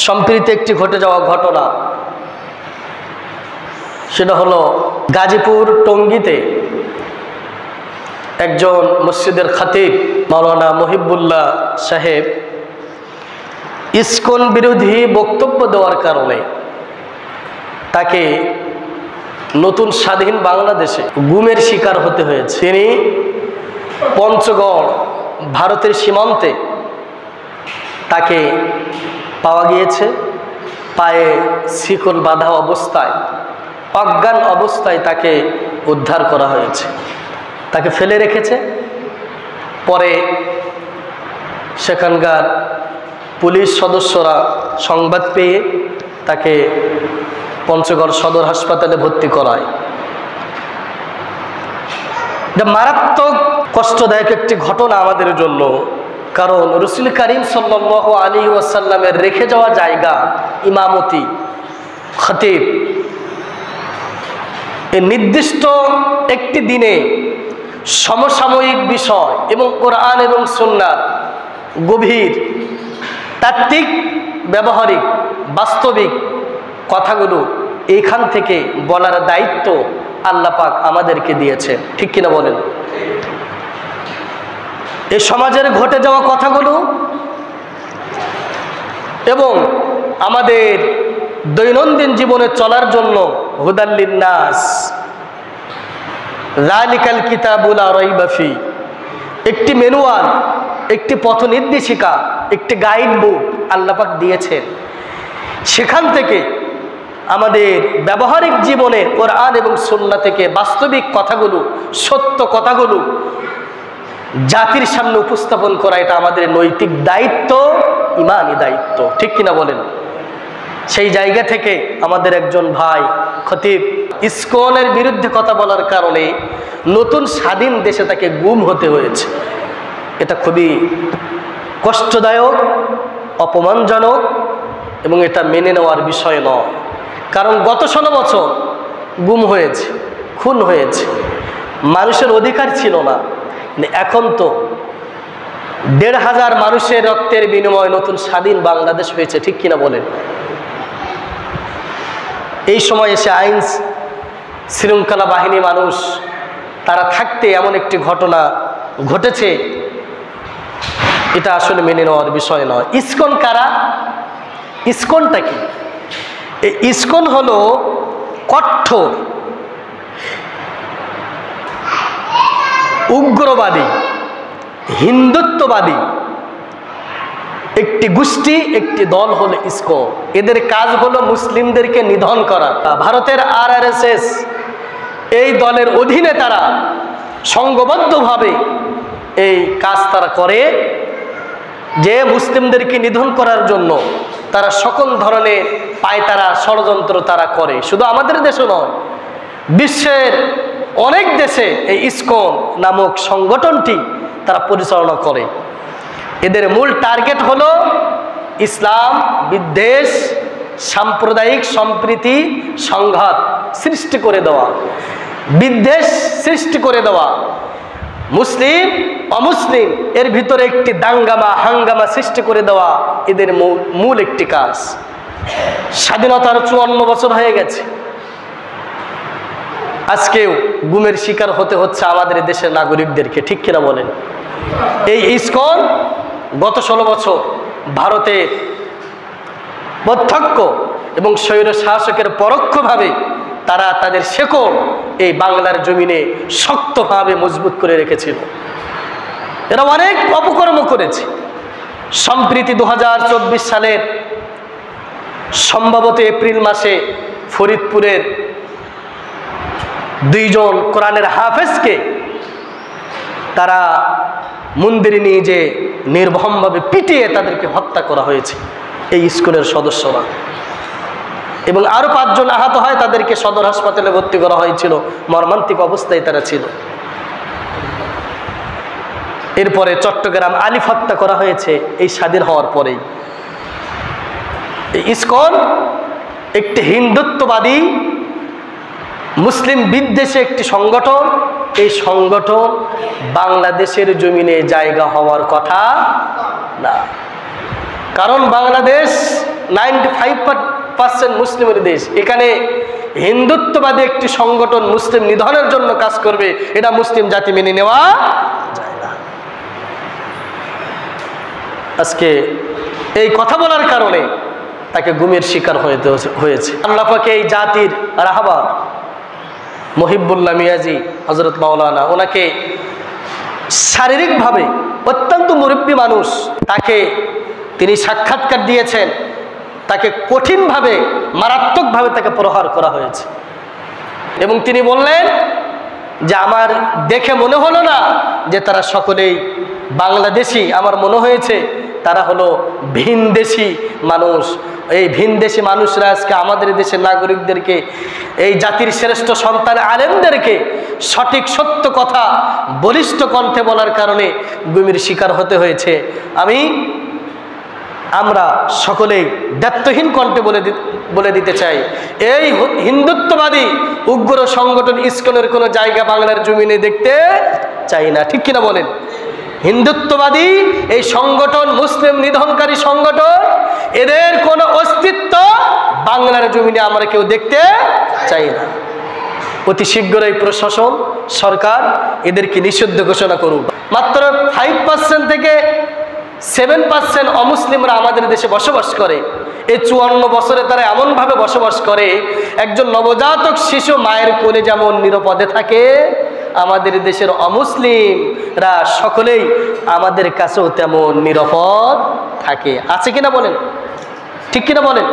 সম্প্রতি একটি ঘটে যাওয়া ঘটনা, সেটা হলো গাজীপুর টঙ্গীতে একজন মসজিদের খতিব মাওলানা মহিবুল্লাহ সাহেব ইসকন বিরোধী বক্তব্য দেওয়ার কারণে তাকে নতুন স্বাধীন বাংলাদেশে গুমের শিকার হতে হয়েছে। তিনি পঞ্চগড় ভারতের সীমান্তে তাকে পাওয়া গিয়েছে, পায়ে শিকল বাঁধা অবস্থায়, অজ্ঞান অবস্থায় তাকে উদ্ধার করা হয়েছে। তাকে ফেলে রেখেছে। পরে সেখানকার পুলিশ সদস্যরা সংবাদ পেয়ে তাকে পঞ্চগড় সদর হাসপাতালে ভর্তি করায়। এটা মারাত্মক কষ্টদায়ক একটি ঘটনা আমাদের জন্য, কারণ রাসূল করিম সাল্লাল্লাহু আলাইহি ওয়াসাল্লামের রেখে যাওয়া জায়গা, ইমামতি, খতিব, এই নির্দিষ্ট একটি দিনে সমসাময়িক বিষয় এবং কোরআন এবং সুন্নাহর গভীর তাত্ত্বিক, ব্যবহারিক, বাস্তবিক কথাগুলো এইখান থেকে বলার দায়িত্ব আল্লাহ পাক আমাদেরকে দিয়েছে, ঠিক কিনা বলেন? এই সমাজের ঘটে যাওয়া কথাগুলো এবং আমাদের দৈনন্দিন জীবনে চলার জন্য হুদাল লিন্নাস, যালিকাল কিতাবু লা রাইবা ফি, একটি ম্যানুয়াল, একটি পথ নির্দেশিকা, একটি গাইড বুক আল্লাহ পাক দিয়েছেন। সেখান থেকে আমাদের ব্যবহারিক জীবনে কোরআন এবং সুন্নাহ থেকে বাস্তবিক কথাগুলো, সত্য কথাগুলো জাতির সামনে উপস্থাপন করা, এটা আমাদের নৈতিক দায়িত্ব, ইমানি দায়িত্ব, ঠিক কিনা বলেন? সেই জায়গা থেকে আমাদের একজন ভাই খতিব ইসকনের বিরুদ্ধে কথা বলার কারণে নতুন স্বাধীন দেশে তাকে গুম হতে হয়েছে। এটা খুবই কষ্টদায়ক, অপমানজনক এবং এটা মেনে নেওয়ার বিষয় নয়। কারণ গত 16 বছর গুম হয়েছে, খুন হয়েছে, মানুষের অধিকার ছিল না। এখন তো 1500 মানুষের রক্তের বিনিময়ে নতুন স্বাধীন বাংলাদেশ হয়েছে, ঠিক কিনা বলেন? এই সময় এসে আইন শৃঙ্খলা বাহিনী মানুষ তারা থাকতে এমন একটি ঘটনা ঘটেছে, এটা আসলে মেনে নেওয়ার বিষয় নয়। ইসকন কারা? ইসকনটা কি? ইসকন হলো কঠোর উগ্রবাদী, হিন্দুত্ববাদী একটি গোষ্ঠী, একটি দল হলো ইসকন। এদের কাজ হলো মুসলিমদেরকে নিধন করা। ভারতের RSS এই দলের অধীনে তারা সংঘবদ্ধভাবে এই কাজ তারা করে, যে মুসলিমদেরকে নিধন করার জন্য তারা সকল ধরনের পায়তারা, ষড়যন্ত্র তারা করে। শুধু আমাদের দেশে নয়, বিশ্বের অনেক দেশে এই ইসকন নামক সংগঠনটি তারা পরিচালনা করে। এদের মূল টার্গেট হলো ইসলাম বিদ্বেষ, সাম্প্রদায়িক সম্প্রীতি সংঘাত সৃষ্টি করে দেওয়া, বিদ্বেষ সৃষ্টি করে দেওয়া, মুসলিম অমুসলিম এর ভিতরে একটি দাঙ্গামা হাঙ্গামা সৃষ্টি করে দেওয়া এদের মূল একটি কাজ। স্বাধীনতার 54 বছর হয়ে গেছে, আজকেও গুমের শিকার হতে হচ্ছে আমাদের দেশের নাগরিকদেরকে, ঠিক কিনা বলেন? এই ইসকন গত 16 বছর ভারতের প্রত্যক্ষ এবং স্বৈর শাসকের পরোক্ষভাবে তারা তাদের শেকড় এই বাংলার জমিনে শক্তভাবে মজবুত করে রেখেছিল। এরা অনেক অপকর্ম করেছে। সম্প্রতি 2024 সালের সম্ভবত এপ্রিল মাসে ফরিদপুরের 2 জন কোরআনের হাফেজকে তারা মন্দিরে নিয়ে যে নির্মমভাবে পিটিয়ে তাদেরকে হত্যা করা হয়েছে এই স্কুলের সদস্যরা, এবং আরো 5 জন আহত হয়, তাদেরকে সদর হাসপাতালে ভর্তি করা হয়েছিল, মর্মান্তিক অবস্থায় তারা ছিল। এরপরে চট্টগ্রাম আলিফ হত্যা করা হয়েছে এই স্বাধীন হওয়ার পরেই। এই ইসকন একটি হিন্দুত্ববাদী মুসলিম বিদ্বেষী একটি সংগঠন। এই সংগঠন বাংলাদেশের জমিনে জায়গা হওয়ার কথা না, কারণ বাংলাদেশ 95% মুসলিমের দেশ, এখানে হিন্দুত্ববাদী একটি সংগঠন মুসলিম নিধনের জন্য কাজ করবে, এটা মুসলিম জাতি মেনে নেওয়া যায় না। আজকে এই কথা বলার কারণে তাকে গুমের শিকার হয়েছে। আল্লাহ পাক এই জাতির রাহবার মহিবুল্লাহ মিয়াজি হযরত মাওলানা, ওনাকে শারীরিকভাবে অত্যন্ত মুরব্বী মানুষ, তাকে তিনি সাক্ষাৎকার দিয়েছেন, তাকে কঠিনভাবে মারাত্মকভাবে তাকে প্রহার করা হয়েছে এবং তিনি বললেন যে আমার দেখে মনে হলো না যে তারা সকলেই বাংলাদেশি, আমার মনে হয়েছে তারা হলো ভিনদেশি মানুষ। এই ভিনদেশি মানুষরা আজকে আমাদের দেশের নাগরিকদেরকে, এই জাতির শ্রেষ্ঠ সন্তান আলেমদেরকে সঠিক সত্য কথা বলিষ্ঠ কণ্ঠে বলার কারণে গুমের শিকার হতে হয়েছে। আমরা সকলেই দায়িত্বহীন কণ্ঠে বলে দিতে চাই, এই হিন্দুত্ববাদী উগ্র সংগঠন ইসকনের কোনো জায়গা বাংলার জমিনে দেখতে চাই না, ঠিক কিনা বলেন? হিন্দুত্ববাদী এই সংগঠন, মুসলিম নিধনকারী সংগঠন, এদের কোনো অস্তিত্ব বাংলার জমিনে আমরা কেউ দেখতে চাই না। অতি শীঘ্রই প্রশাসন, সরকার এদেরকে নিষিদ্ধ ঘোষণা করুক। মাত্র 5% থেকে 7% অমুসলিমরা আমাদের দেশে বসবাস করে। এই 54 বছরে তারা এমনভাবে বসবাস করে, একজন নবজাতক শিশু মায়ের কোলে যেমন নিরাপদে থাকে, আমাদের দেশের অমুসলিমরা সকলেই আমাদের কাছেও তেমন নিরাপদ থাকে। আছে কিনা বলেন? ঠিক কিনা বলেন?